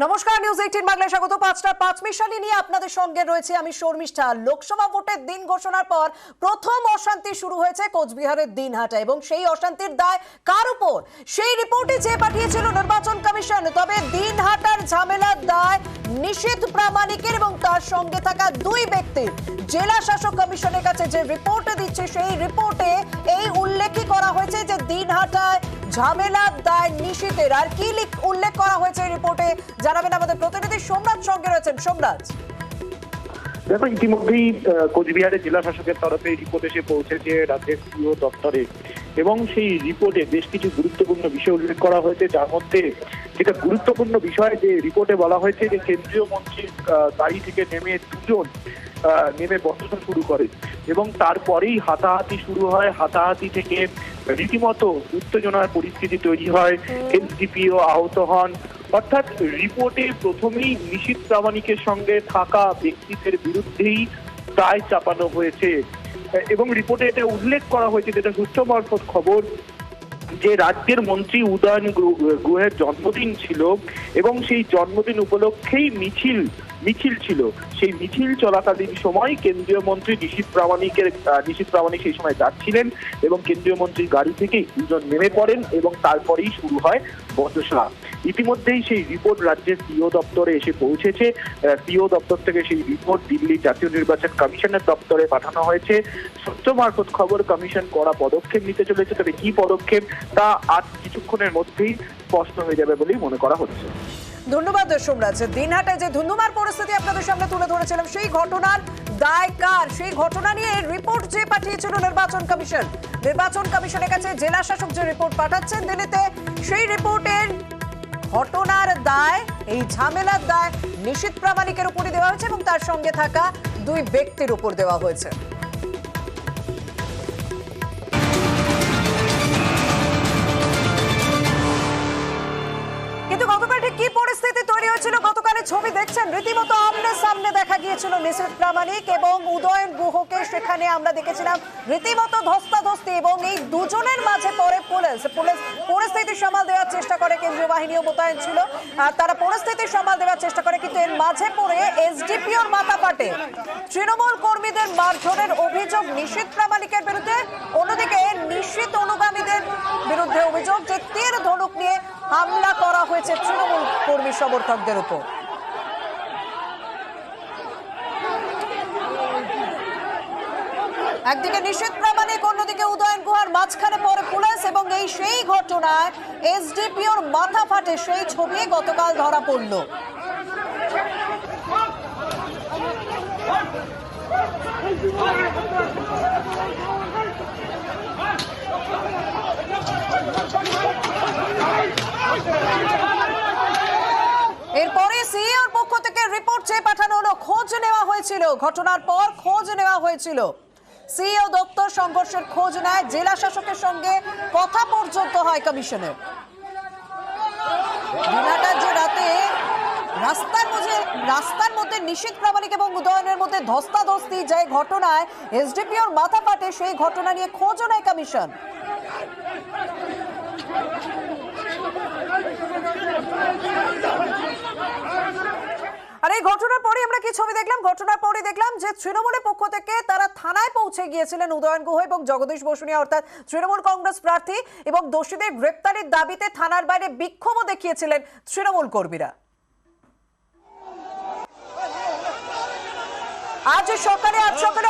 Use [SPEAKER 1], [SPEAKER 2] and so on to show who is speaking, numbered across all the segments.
[SPEAKER 1] নমস্কার, নিউজ 18 বাংলায় স্বাগত। 5টা 5 মিশালি নিয়ে আপনাদের সঙ্গে রয়েছে আমি শর্মিষ্ঠা। লোকসভা ভোটের দিন ঘোষণার পর প্রথম অশান্তি শুরু হয়েছে কোচবিহারের দিনহাটা, এবং সেই অশান্তির দায় কার উপর সেই রিপোর্টে যে পাঠিয়েছিল নির্বাচন কমিশন। তবে দিনহাটার ঝামেলার দায় নিশীথ প্রামাণিকের এবং তার সঙ্গে থাকা দুই ব্যক্তির। জেলা শাসক কমিশনের কাছে যে রিপোর্টে দিচ্ছে সেই রিপোর্টে এই উল্লেখই করা হয়েছে যে দিনহাটায় ঝামেলার দায় নিশীথের। আর কি উল্লেখ করা হয়েছে এই রিপোর্টে জানাবেন আমাদের প্রতিনিধি সোমনাথ সঙ্গে রয়েছেন। সোমনাথ,
[SPEAKER 2] দেখো, ইতিমধ্যেই কোচবিহারের জেলা শাসকের তরফে রিপোর্ট এসে পৌঁছেছে রাজ্যের সিও দপ্তরে, এবং সেই রিপোর্টে বেশ কিছু গুরুত্বপূর্ণ বিষয় উল্লেখ করা হয়েছে। যার মধ্যে যেটা গুরুত্বপূর্ণ বিষয়, যে রিপোর্টে বলা হয়েছে যে কেন্দ্রীয় মন্ত্রীর গাড়ি থেকে নেমে দুজন নেমে বসা শুরু করে, এবং তারপরেই হাতাহাতি শুরু হয়। হাতাহাতি থেকে রীতিমতো উত্তেজনার পরিস্থিতি তৈরি হয়, এসডিপিও আহত হন। অর্থাৎ রিপোর্টে প্রথমেই নিশীথ প্রামাণিকের সঙ্গে থাকা ব্যক্তিদের বিরুদ্ধেই দায় চাপানো হয়েছে, এবং রিপোর্টে এটা উল্লেখ করা হয়েছে, যেটা সূত্র মারফত খবর, যে রাজ্যের মন্ত্রী উদয়ন গুহের জন্মদিন ছিল, এবং সেই জন্মদিন উপলক্ষেই মিছিল ছিল। সেই মিছিল চলাকালীন সময় কেন্দ্রীয় মন্ত্রী নিশীথ প্রামাণিক সেই সময় যাচ্ছিলেন, এবং কেন্দ্রীয় মন্ত্রীর গাড়ি থেকে দুজন নেমে পড়েন, এবং তারপরেই শুরু হয় বচসা। ইতিমধ্যেই সেই রিপোর্ট রাজ্যের সিও দপ্তরে এসে পৌঁছেছে। সিও দপ্তর থেকে সেই রিপোর্ট দিল্লি জাতীয় নির্বাচন কমিশনের দপ্তরে পাঠানো হয়েছে। সূত্র মারফত খবর, কমিশন কড়া পদক্ষেপ নিতে চলেছে। তবে কি পদক্ষেপ তা আজ কিছুক্ষণের মধ্যেই স্পষ্ট হয়ে যাবে বলেই মনে করা হচ্ছে।
[SPEAKER 1] ধন্যবাদ সোমরাজ। দিনহাটায় যে ধুন্ধুমার পরিস্থিতি আপনাদের সামনে তুলে ধরেছিলাম, সেই ঘটনার দায় কার সেই ঘটনা নিয়ে রিপোর্ট যে পাঠিয়েছিল নির্বাচন কমিশন। নির্বাচন কমিশনের কাছে জেলা শাসক যে রিপোর্ট পাঠাচ্ছেন দিল্লিতে, সেই রিপোর্টের ঘটনার দায়, এই ঝামেলার দায় নিশীথ প্রামাণিকের উপরে দেওয়া হয়েছে এবং তার সঙ্গে থাকা দুই ব্যক্তির উপর দেওয়া হয়েছে। কিন্তু গতকাল ঠিক কি পরিস্থিতি তৈরি হয়েছিল, গতকালের ছবি দেখছেন, রীতিমতো আমনে সামনে দেখা গিয়েছিল নিশীথ প্রামাণিক এবং উদয়ন গুহকে। সেখানে আমরা দেখেছিলাম রীতিমতো ধস্তাধস্তি, এবং এই দুজনের মাঝে পরে পুলিশ পরিস্থিতি সামাল দেওয়ার চেষ্টা করে। কেন্দ্রীয় বাহিনীও মোতায়েন ছিল, আর তারা পরিস্থিতি সামাল দেওয়ার চেষ্টা করে, কিন্তু এর মাঝে পড়ে এসডিপিওর মাথা ফাটে। তৃণমূল কর্মীদের মারধরের অভিযোগ নিশীথ প্রামাণিকের বিরুদ্ধে, অন্যদিকে নিশীথ অনুগামীদের বিরুদ্ধে অভিযোগ যে তীর ধনুক নিয়ে হামলা করা হয়েছে তৃণমূল কর্মী সমর্থকদের উপর। একদিকে নিশীথ প্রামাণিক, অন্যদিকে উদয়ন গুহার মাঝখানে পড়ে পুলিশ, এবং এই সেই ঘটনায় এসডিপিওর মাথা ফাটে সেই ছবি গতকাল ধরা পড়ল। এরপরে সিইওর পক্ষ থেকে রিপোর্ট চেয়ে পাঠানো হলো। খোঁজ নেওয়া হয়েছিল, ঘটনার পর খোঁজ নেওয়া হয়েছিল। সিইও দপ্তর সংঘর্ষের খোঁজ নেয়, জেলা শাসকের সঙ্গে কথা পর্যন্ত হয় কমিশনের। দিনহাটার যে রাতে রাস্তার মধ্যে নিশীথ প্রামাণিক এবং উদয়নের মধ্যে ধস্তাধস্তি, যে ঘটনায় এসডিপিওর মাথা ফাটে, সেই ঘটনা নিয়ে খোঁজ নেয় কমিশন। আর এই ঘটনার পরে আমরা কি ছবি দেখলাম, ঘটনার পরে দেখলাম যে তৃণমূলের পক্ষ থেকে তারা থানায় পৌঁছে গিয়েছিলেন উদয়ন গুহ এবং জগদীশ বসুনিয়া, অর্থাৎ তৃণমূল কংগ্রেস প্রার্থী, এবং দোষীদের গ্রেপ্তারের দাবিতে থানার বাইরে বিক্ষোভও দেখিয়েছিলেন তৃণমূল কর্মীরা। আজ সকালে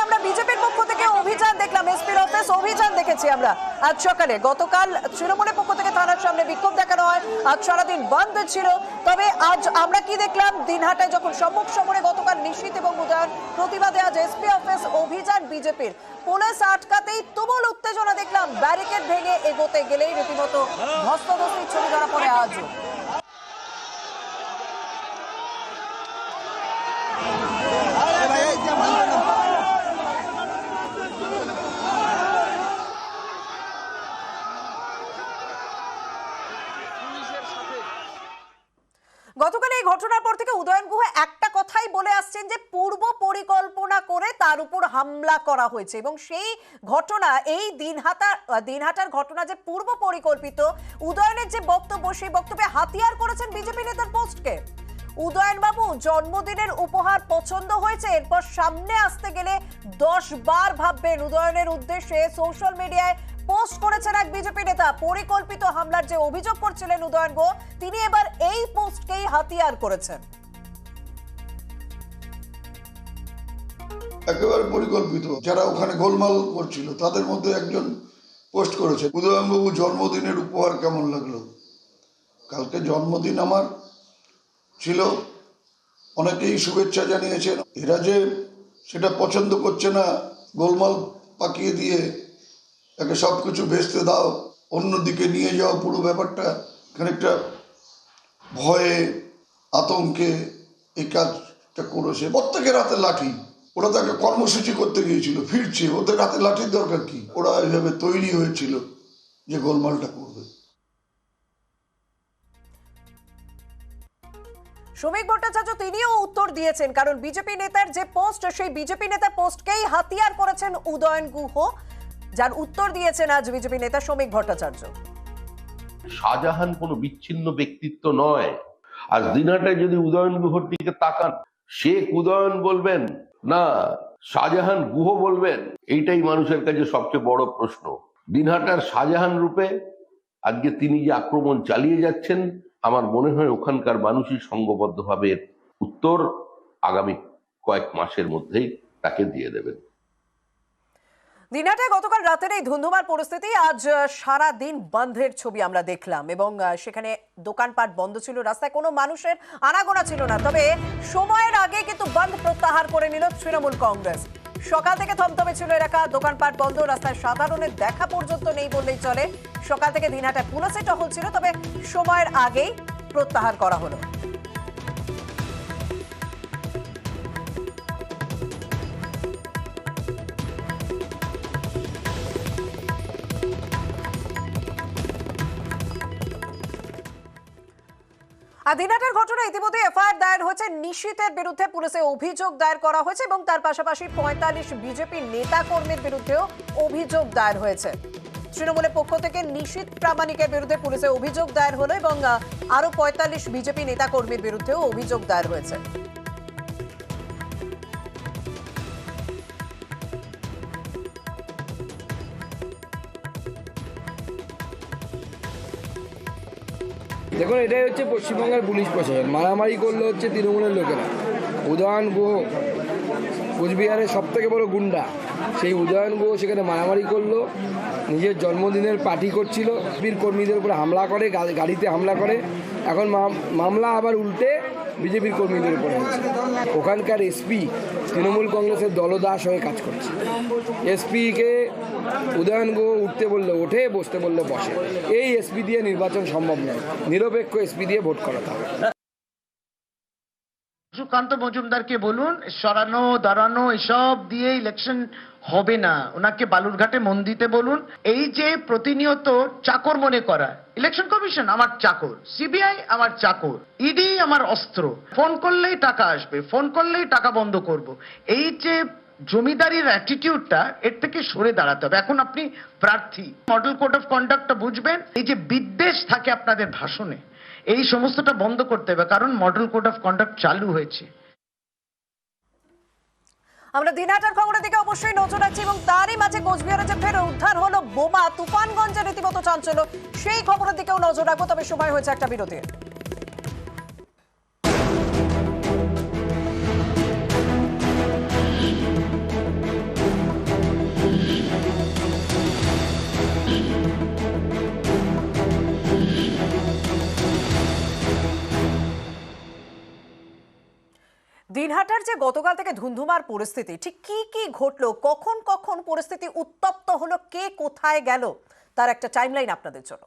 [SPEAKER 1] আমরা বিজেপির পক্ষ থেকে অভিযান দেখলাম, এসপির অফিস অভিযান দেখেছি আমরা আজ সকালে। গতকাল তৃণমূলের পক্ষ থেকে থানার সামনে বিক্ষোভ দেখানো হয়, আজ সারাদিন বন্ধ ছিল। তবে আজ আমরা কি দেখলাম, দিনহাটায় যখন সম্মুখ সমরে গতকাল নিশীথ এবং উদয়ন, প্রতিবাদে আজ এসপি অফিস অভিযান বিজেপির। পুলিশ আটকাতেই তুমুল উত্তেজনা দেখলাম, ব্যারিকেড ভেঙে এগোতে গেলেই রীতিমতো ধস্তাধস্তির ছবি ধরা পড়ে আজও। গতকাল এই ঘটনার পর থেকে উদয়ন গুহ একটা কথাই বলে আসছেন যে পূর্ব পরিকল্পনা করে তার উপর হামলা করা হয়েছে, এবং সেই ঘটনা, এই দিনহাটার ঘটনা যে পূর্ব পরিকল্পিত। উদয়নের যে বক্তব্য, সেই বক্তব্যে হাতিয়ার করেছেন বিজেপি নেতার পোস্টকে। উদয়নবাবু জন্মদিনের উপহার পছন্দ হয়েছে, এরপর সামনে আসতে গেলে 10 বার ভাববেন। উদয়নের উদ্দেশ্যে সোশ্যাল মিডিয়ায় পোস্ট করেছেন এক বিজেপি নেতা। পরিকল্পিত হামলার যে অভিযোগ করছিলেন উদয়ন গুহ, তিনি এবার এই পোস্টকেই হাতিয়ার করেছেন।
[SPEAKER 3] একেবারে পরিকল্পিত। যারা ওখানে গোলমাল করছিল তাদের মধ্যে একজন পোস্ট করেছে, উদয়নবাবু জন্মদিনের উপহার কেমন লাগলো। কালকে জন্মদিন আমার ছিল, অনেকেই শুভেচ্ছা জানিয়েছেন। এরা যে সেটা পছন্দ করছে না, গোলমাল পাকিয়ে দিয়ে একে সব কিছু ভেস্তে দাও, অন্যদিকে নিয়ে যাও, পুরো ব্যাপারটা খানিকটা ভয়ে আতঙ্কে এই কাজটা করেছে। প্রত্যেকের হাতে লাঠি, ওরা তাকে কর্মসূচি করতে গিয়েছিল, ফিরছে, ওদের হাতে লাঠির দরকার কি? ওরা এইভাবে তৈরি হয়েছিল যে গোলমালটা করবে।
[SPEAKER 1] শ্রমিক ভট্টাচার্য তিনিও উত্তর দিয়েছেন, কারণ বিজেপি নেতার যে পোস্ট, সেই বিজেপি নেতা পোস্টকেই হাতিয়ার করেছেন উদয়ন গুহ, যার উত্তর দিয়েছেন আজ বিজেপি নেতা শ্রমিক ভট্টাচার্য।
[SPEAKER 4] শাহজাহান কোনো বিচ্ছিন্ন ব্যক্তিত্ব নয়। আর দিনহাটায় যদি উদয়ন গুহর দিকে তাকান, শেখ উদয়ন বলবেন না শাহজাহান গুহ বলবেন, এইটাই মানুষের কাছে সবচেয়ে বড় প্রশ্ন। দিনহাটার শাহজাহান রূপে আজকে তিনি যে আক্রমণ চালিয়ে যাচ্ছেন, আমার মনে হয় ওখানকার মানুষই সংঘবদ্ধভাবে উত্তর আগামী কয়েক মাসের মধ্যেই তাকে দিয়ে দেবেন।
[SPEAKER 1] দিনহাটায় গতকাল রাতের এই ধুন্ধুমার পরিস্থিতি, আজ সারা দিন বন্ধের ছবি আমরা দেখলাম এবং সেখানে দোকানপাট বন্ধ ছিল, রাস্তায় কোনো মানুষের আনাগোনা ছিল না। তবে সময়ের আগে কিন্তু বন্ধ প্রত্যাহার করে নিল তৃণমূল কংগ্রেস। সকাল থেকে থমথমে ছিল এলাকা, দোকানপাট বন্ধ, রাস্তায় সাধারণের দেখা পর্যন্ত নেই বললেই চলে। সকাল থেকে দিনহাটায় পুলিশে টহল ছিল, তবে সময়ের আগেই প্রত্যাহার করা হলো। দিনহাটার ঘটনা ইতিমধ্যে এফআইআর দায়ের হয়েছে, নিশীথের বিরুদ্ধে পুলিশে অভিযোগ দায়ের করা হয়েছে এবং তার পাশাপাশি 45 বিজেপি নেতা কর্মীর বিরুদ্ধেও অভিযোগ দায়ের হয়েছে। তৃণমূলের পক্ষ থেকে নিশীথ প্রামাণিকের বিরুদ্ধে পুলিশে অভিযোগ দায়ের হলো এবং আরো 45 বিজেপি নেতা কর্মীর বিরুদ্ধেও অভিযোগ দায়ের হয়েছে।
[SPEAKER 5] দেখুন, এটাই হচ্ছে পশ্চিমবঙ্গের পুলিশ প্রশাসন। মারামারি করলে হচ্ছে তৃণমূলের লোকেরা। উদয়ন গুহ কোচবিহারের সব থেকে বড় গুন্ডা, সেই উদয়ন গুহ সেখানে মারামারি করলো, নিজের জন্মদিনের পার্টি করছিল, বীর কর্মীদের উপরে হামলা করে, গাড়িতে হামলা করে। এখন মামলা আবার উল্টে বিজেপির কর্মীদের উপরে হচ্ছে। ওখানকার এসপি তৃণমূল কংগ্রেসের দলদাস হয়ে কাজ করছে। এসপিকে উদয়ন গুহ উঠতে বললে ওঠে, বসতে বললে বসে। এই এসপি দিয়ে নির্বাচন সম্ভব নয়, নিরপেক্ষ এসপি দিয়ে ভোট করাতে হবে।
[SPEAKER 6] সুকান্ত মজুমদারকে বলুন, সরানো দাঁড়ানো এসব দিয়ে ইলেকশন হবে না। ওনাকে বালুরঘাটে মন দিতে বলুন। এই যে প্রতিনিয়ত চাকর মনে করা, ইলেকশন কমিশন আমার চাকর, সিবিআই আমার চাকর, ইডি আমার অস্ত্র, ফোন করলেই টাকা আসবে, ফোন করলেই টাকা বন্ধ করব, এই যে জমিদারির অ্যাটিটিউডটা, এর থেকে সরে দাঁড়াতে হবে। এখন আপনি প্রার্থী, মডেল কোড অফ কন্ডাক্টটা বুঝবেন। এই যে বিদ্বেষ থাকে আপনাদের ভাষণে, এই সমস্তটা বন্ধ করতে হবে, কারণ মডেল কোড অফ কন্ডাক্ট চালু হয়েছে।
[SPEAKER 1] আমরা দিনহাটার খবরের দিকে অবশ্যই নজর রাখছি এবং তারই মাঝে কোচবিহারে যে ফের উদ্ধার হলো বোমা, তুফানগঞ্জে রীতিমতো চাঞ্চল্য, সেই খবরের দিকেও নজর রাখবো। তবে সময় হয়েছে একটা বিরতির। দিনহাটার যে গতকাল থেকে ধুন্ধুমার পরিস্থিতি, ঠিক কি কি ঘটলো, কখন কখন পরিস্থিতি উত্তপ্ত হলো, কে কোথায় গেল, তার একটা টাইমলাইন আপনাদের জন্য।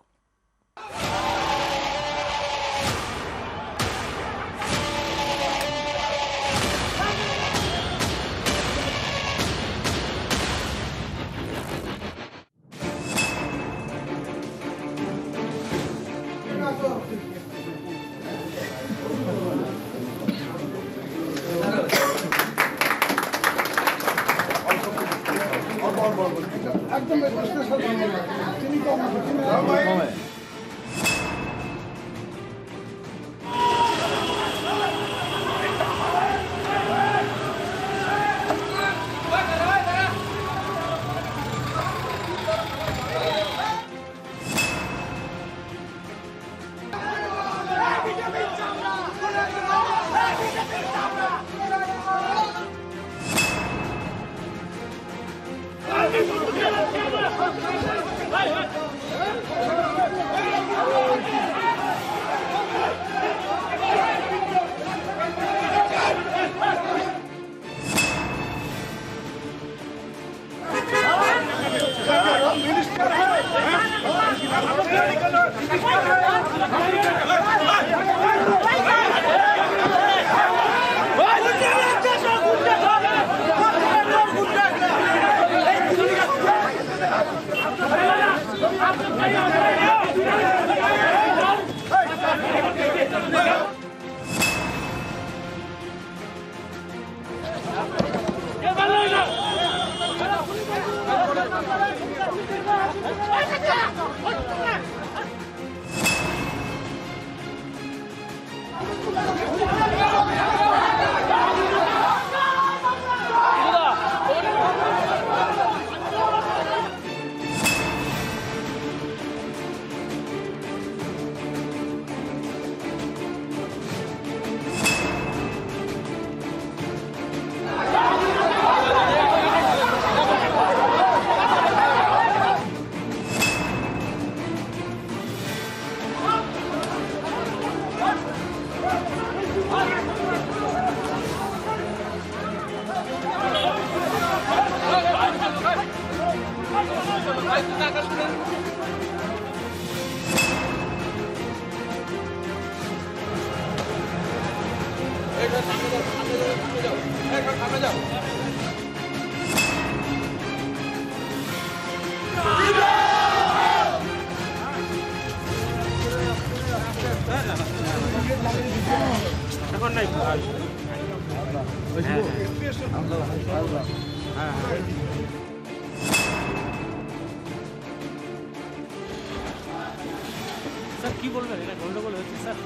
[SPEAKER 7] স্যার কি বলবেন, এটা গন্ডগোল হয়েছে স্যার,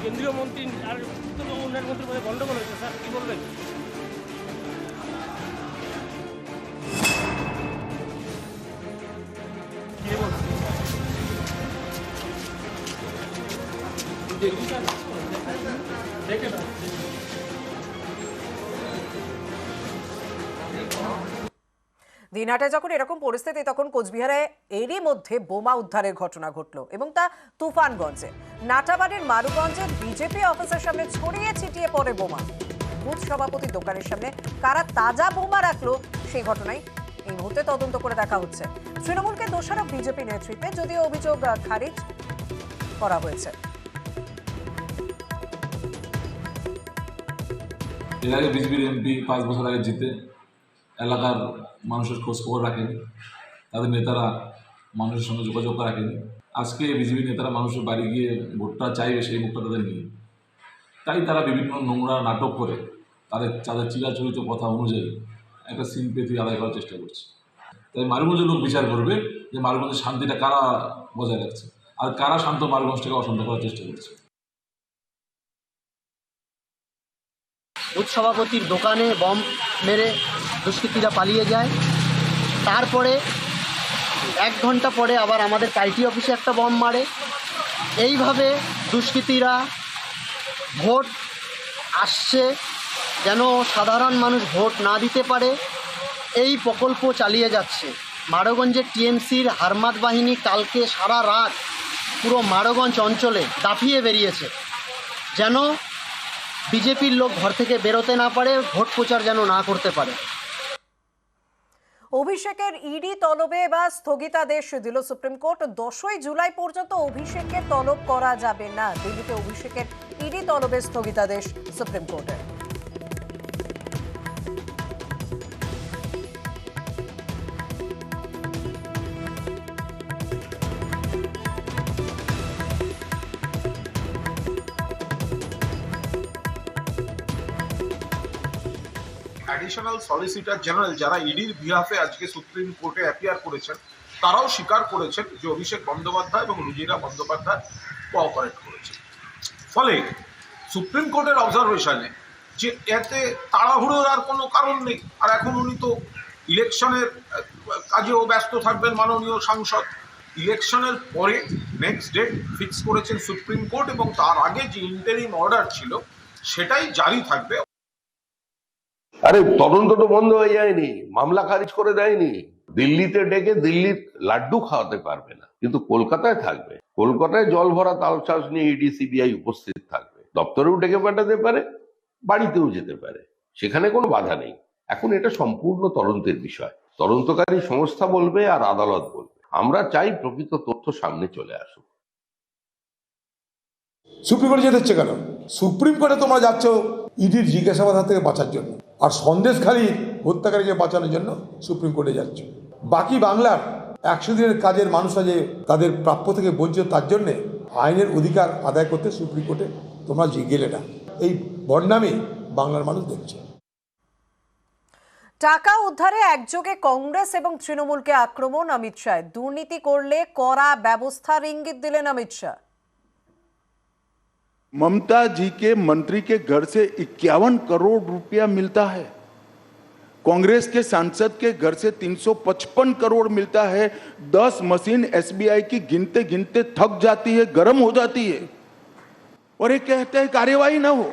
[SPEAKER 7] কেন্দ্রীয় মন্ত্রী আর উত্তরবঙ্গ উন্নয়ন মন্ত্রীর মধ্যে গন্ডগোল হয়েছে স্যার, কি বলবেন?
[SPEAKER 1] দিনহাটায় যখন এরকম পরিস্থিতি তখন কোচবিহারে এরই মধ্যে বোমা উদ্ধারের ঘটনা ঘটলো এবং তা তুফানগঞ্জে। নাটাবাড়ির মারুগঞ্জের বিজেপি অফিসের সামনে ছড়িয়ে ছিটিয়ে পড়ে বোমা। বুথ সভাপতি দোকানের সামনে কারা তাজা বোমা রাখলো সেই ঘটনায় এই মুহূর্তে তদন্ত করে দেখা হচ্ছে। তৃণমূলকে দোষারোপ বিজেপি নেতৃত্বে, যদিও অভিযোগ খারিজ করা হয়েছে।
[SPEAKER 8] এর আগে বিজেপির এমপি 5 বছর আগে জিতে এলাকার মানুষের খোঁজখবর রাখেনি, তাদের নেতারা মানুষের সঙ্গে যোগাযোগ রাখেনি। আজকে বিজেপি নেতারা মানুষের বাড়ি গিয়ে ভোটটা চাইবে, সেই ভোটটা তাদের নেই। তাই তারা বিভিন্ন নোংরা নাটক করে তাদের চিরাচরিত কথা অনুযায়ী একটা সিম্পেথি আদায় করার চেষ্টা করছে। তাই মারুগঞ্জের লোক বিচার করবে যে মারুগঞ্জের শান্তিটা কারা বজায় রাখছে আর কারা শান্ত মারুগঞ্জটাকে অশান্ত করার চেষ্টা করছে।
[SPEAKER 9] বুথ সভাপতির দোকানে বম মেরে দুষ্কৃতীরা পালিয়ে যায়। তারপরে 1 ঘন্টা পরে আবার আমাদের পার্টি অফিসে একটা বম মারে। এইভাবে দুষ্কৃতীরা ভোট আসছে যেন সাধারণ মানুষ ভোট না দিতে পারে এই প্রকল্প চালিয়ে যাচ্ছে। মারুগঞ্জের টিএমসির হারমাত বাহিনী কালকে সারা রাত পুরো মারুগঞ্জ অঞ্চলে দাপিয়ে বেরিয়েছে যেন বিজেপির লোক ঘর থেকে বেরোতে না পারে, ভোট প্রচার যেন না করতে পারে।
[SPEAKER 1] অভিষেকের ইডি তলবে বা স্থগিতাদেশ দিল সুপ্রিম কোর্ট। 10ই জুলাই পর্যন্ত অভিষেকের তলব করা যাবে না। দিল্লিতে অভিষেকের ইডি তলবে স্থগিতাদেশ সুপ্রিম কোর্টের।
[SPEAKER 10] অ্যাডিশনাল সলিসিটর জেনারেল যারা ইডির বিহাফে আজকে সুপ্রিম কোর্টে অ্যাপিয়ার করেছেন তারাও স্বীকার করেছেন যে অভিষেক বন্দ্যোপাধ্যায় এবং রুজিরা বন্দ্যোপাধ্যায় কোঅপারেট করেছেন। ফলে সুপ্রিম কোর্টের অবজারভেশনে যে এতে তাড়াহুড়োর আর কোনো কারণ নেই। আর এখন উনি তো ইলেকশনের কাজেও ব্যস্ত থাকবেন মাননীয় সাংসদ। ইলেকশনের পরে নেক্সট ডেট ফিক্স করেছেন সুপ্রিম কোর্ট এবং তার আগে যে ইন্টারিম অর্ডার ছিল সেটাই জারি থাকবে।
[SPEAKER 4] আরে তদন্ত তো বন্ধ হয়ে যায়নি, মামলা খারিজ করে দেয়নি। দিল্লিতে ডেকে দিল্লির লাড্ডু খাওয়াতে পারবে না, কিন্তু কলকাতায় থাকবে। কলকাতায় জল ভরা তালচাষ নিয়ে ইডি সিবিআই উপস্থিত থাকবে। দপ্তরেও ডেকে পাঠাতে পারে, বাড়িতেও যেতে পারে, সেখানে কোনো বাধা নেই। এখন এটা সম্পূর্ণ তদন্তের বিষয়, তদন্তকারী সংস্থা বলবে আর আদালত বলবে। আমরা চাই প্রকৃত তথ্য সামনে চলে আসুক।
[SPEAKER 11] সুপ্রিম কোর্টে যেতে হচ্ছে কেন? সুপ্রিম কোর্টে তোমরা যাচ্ছ ইডির জিজ্ঞাসাবাদ থেকে বাঁচার জন্য, আর সন্দেশখালী হত্যাকারীকে বাঁচানোর জন্য সুপ্রিম কোর্টে যাচ্ছ। বাকি বাংলার 100 দিনের কাজের মানুষরা যে তাদের প্রাপ্য থেকে বঞ্চিত, তার জন্যে আইনের অধিকার আদায় করতে সুপ্রিম কোর্টে তোমরা গেলে না। এই বদনামে বাংলার মানুষ দেখছে।
[SPEAKER 1] টাকা উদ্ধারে একযোগে কংগ্রেস এবং তৃণমূলকে আক্রমণ অমিত শাহ। দুর্নীতি করলে কড়া ব্যবস্থার ইঙ্গিত দিলেন অমিত শাহ।
[SPEAKER 12] ममता जी के मंत्री के घर से 51 करोड़ रुपया मिलता है। कांग्रेस के सांसद के घर से 355 करोड़ मिलता है। 10 मशीन एसबीआई की गिनते गिनते थक जाती है, गर्म हो जाती है, और ये कहते हैं कार्यवाही ना हो।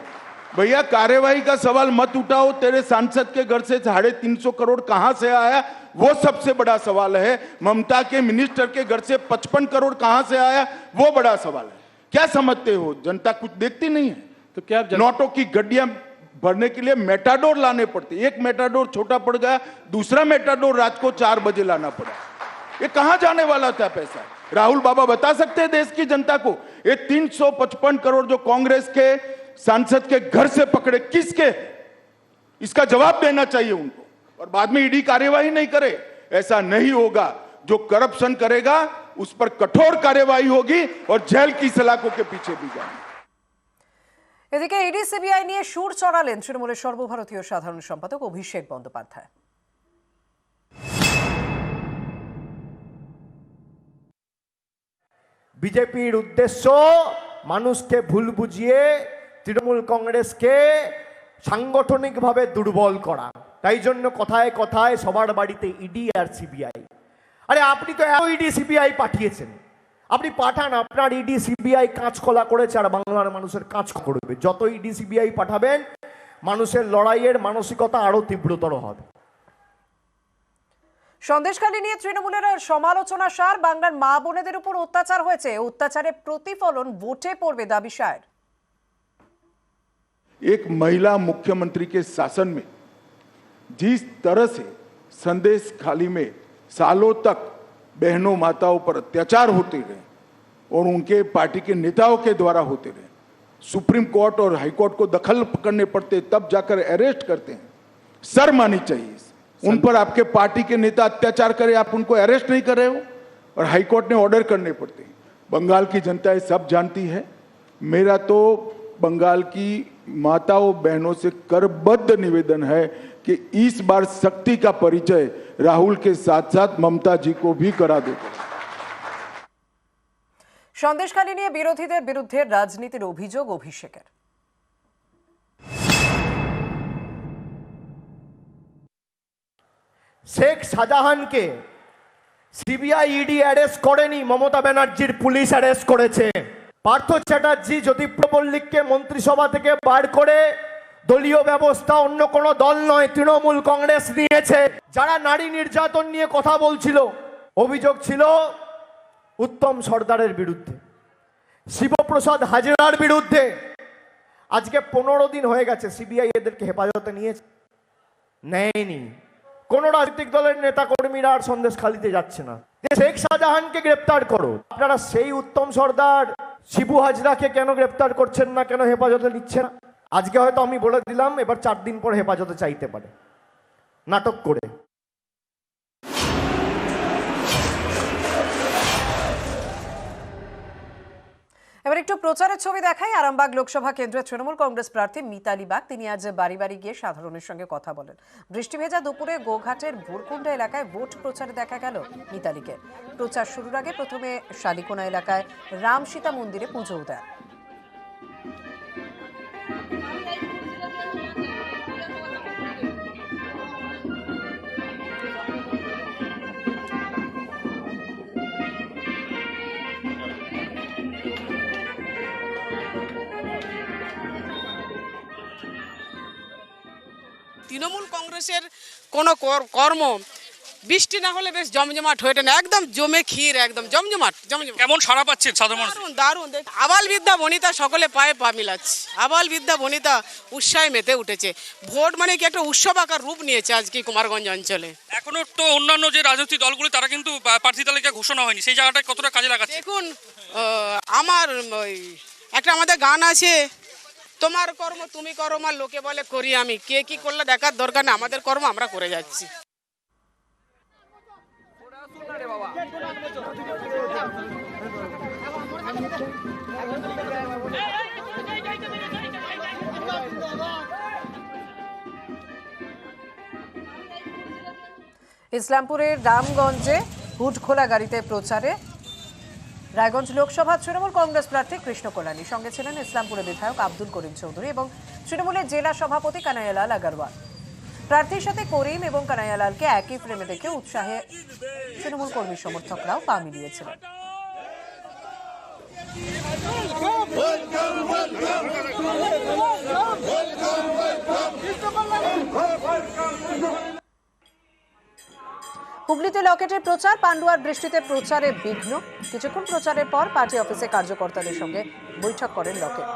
[SPEAKER 12] भैया कार्यवाही का सवाल मत उठाओ। तेरे सांसद के घर से 350 करोड़ कहां से आया, वो सबसे बड़ा सवाल है। ममता के मिनिस्टर के घर से 55 करोड़ कहां से आया, वो बड़ा सवाल है। क्या समझते हो, जनता कुछ देखती नहीं है? तो क्या नोटों की गड्डियां भरने के लिए मेटाडोर लाने पड़ते, एक मेटाडोर छोटा पड़ गया, दूसरा मेटाडोर रात को 4 बजे लाना पड़ा। ये कहां जाने वाला था पैसा? राहुल बाबा बता सकते हैं देश की जनता को ये 355 करोड़ जो कांग्रेस के सांसद के घर से पकड़े किसके? इसका जवाब देना चाहिए उनको, और बाद में ईडी कार्यवाही नहीं करे। ऐसा नहीं होगा। जो करप्शन करेगा उस पर कठोर कार्यवाही होगी और जेल की सलाखों के पीछे भी जाएंगे।
[SPEAKER 1] এদিকে ইডি সিবিআই নিয়ে সুর চড়ালেন তৃণমূলের সর্বভারতীয় সাধারণ সম্পাদক অভিষেক বন্দ্যোপাধ্যায়।
[SPEAKER 13] বিজেপির উদ্দেশ্য মানুষকে ভুল বুঝিয়ে তৃণমূল কংগ্রেসকে সাংগঠনিকভাবে দুর্বল করা। তাই জন্য কথায় কথায় সবার বাড়িতে ইডি আর সিবিআই। আরে আপনি তো ইডি সিবিআই পাঠিয়েছেন, আপনি পাঠান, আপনার ইডি সিবিআই কাঁচকলা করেছে আর বাংলার মানুষের কাজ করবে। যত ইডি সিবিআই পাঠাবেন মানুষের লড়াইয়ের মানসিকতা আরো তীব্রতর হবে।
[SPEAKER 1] সন্দেশখালী নিয়ে তৃণমূলের সমালোচনা সার, বাংলার মা বোনেদের উপর অত্যাচার হয়েছে, অত্যাচারের প্রতিফলন ভোটে পড়বে দাবি সার।
[SPEAKER 12] एक महिला मुख्यमंत्री के शासन में जिस तरह से संदेश खाली में सालों तक बहनों माताओं पर अत्याचार होते रहे और उनके पार्टी के नेताओं के द्वारा होते रहे, सुप्रीम कोर्ट और हाई कोर्ट को दखल करने पड़ते, तब जाकर अरेस्ट करते हैं। शर्म आनी चाहिए। उन पर आपके पार्टी के नेता अत्याचार करे, आप उनको अरेस्ट नहीं कर रहे हो, और हाई कोर्ट ने ऑर्डर करने पड़ते हैं। बंगाल की जनता ये सब जानती है। मेरा तो बंगाल की माताओं बहनों से करबद्ध निवेदन है कि इस बार शक्ति का परिचय राहुल के साथ साथ ममता जी को भी करा दो।
[SPEAKER 1] সন্দেশখালী নিয়ে বিরোধীদের বিরুদ্ধে রাজনীতির অভিযোগ অভিষেকের।
[SPEAKER 13] শেখ শাহজাহানকে সিবিআই ইডি অ্যারেস্ট করেনি, মমতা ব্যানার্জির পুলিশ অ্যারেস্ট করেছে। পার্থ চ্যাটার্জি জ্যোতিপ্রিয় মল্লিককে মন্ত্রিসভা থেকে বার করে দলীয় ব্যবস্থা অন্য কোনো দল নয় তৃণমূল কংগ্রেস নিয়েছে। যারা নারী নির্যাতন নিয়ে কথা বলছিল, অভিযোগ ছিল উত্তম সর্দারের বিরুদ্ধে, শিবপ্রসাদ হাজরার বিরুদ্ধে। আজকে 15 দিন হয়ে গেছে সিবিআই এদেরকে হেফাজতে নিয়েছে, নেয়নি। কোন রাজনৈতিক দলের নেতা কর্মীরা আর সন্দেশখালীতে যাচ্ছে না। শেখ শাহজাহানকে গ্রেপ্তার করো, আপনারা সেই উত্তম সর্দার শিবু হাজরাকে কেন গ্রেপ্তার করছেন না, কেন হেফাজতে নিচ্ছেন না? আজকে হয়তো আমি বলে দিলাম, এবার 4 দিন পর হেফাজতে চাইতে পারে নাটক করে।
[SPEAKER 1] এবার একটু প্রচারের ছবি দেখাই। আরামবাগ লোকসভা কেন্দ্রের তৃণমূল কংগ্রেস প্রার্থী মিতালি বাগ, তিনি আজ বাড়ি বাড়ি গিয়ে সাধারণের সঙ্গে কথা বলেন। বৃষ্টি ভেজা দুপুরে গোঘাটের ভুরকুন্ডা এলাকায় ভোট প্রচারে দেখা গেল মিতালিকে। প্রচার শুরুর আগে প্রথমে শালিকোনা এলাকায় রাম সীতা মন্দিরে পুজো দেন।
[SPEAKER 14] তৃণমূল কংগ্রেসের কোনো কর্ম বৃষ্টি না হলে বেশ জমজমাট হয়ে ওঠে না, একদম জমে ক্ষীর, একদম জমজমাট।
[SPEAKER 7] কেমন সাড়া পাচ্ছেন সাধারণ মানুষ?
[SPEAKER 14] দারুণ। আবাল বিদ্যা বনিতা সকলে পায়ে পা মিলাচ্ছে, আবাল বিদ্যা বনিতা উৎসাহে মেতে উঠেছে। ভোট মানে কি একটা উৎসব আকার রূপ নিয়েছে আজকে কুমারগঞ্জ অঞ্চলে।
[SPEAKER 7] এখনো তো অন্যান্য যে রাজনৈতিক দলগুলি তারা কিন্তু প্রার্থী তালিকা ঘোষণা হয়নি, সেই জায়গাটা কতটা কাজে লাগাচ্ছে?
[SPEAKER 14] দেখুন, আমার একটা আমাদের গান আছে, তোমার কর্ম তুমি করো মা, লোকে বলে করি আমি। কে কি করলে দেখার দরকার নেই, আমাদের কর্ম আমরা করে যাচ্ছি।
[SPEAKER 1] ইসলামপুরের রামগঞ্জে হুড খোলা গাড়িতে প্রচারে রায়গঞ্জ লোকসভা তৃণমূল কংগ্রেস প্রার্থী কৃষ্ণ কল্যাণী, সঙ্গে ছিলেন ইসলামপুরের বিধায়ক আব্দুল করিম চৌধুরী এবং তৃণমূলের জেলা সভাপতি কানাইয়ালাল আগরওয়াল। প্রার্থীর সাথে করিম এবং কানাইয়ালালকে একই ফ্রেমে দেখে উৎসাহে তৃণমূল কর্মী সমর্থকরাও পা মিলিয়েছিলেন। হুগলিতে লকেটের প্রচার, পান্ডুয়ার বৃষ্টিতে প্রচারে বিঘ্ন। কিছুক্ষণ প্রচারের পর পার্টি অফিসে কার্যকর্তাদের সঙ্গে বৈঠক করেন লকেট।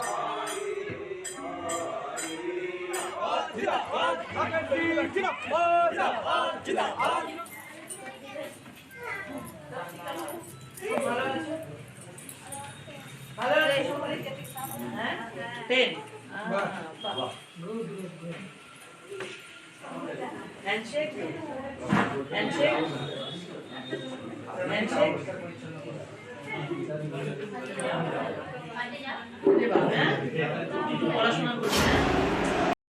[SPEAKER 15] 10. Good. Handshake. পড়াশোনা করবে।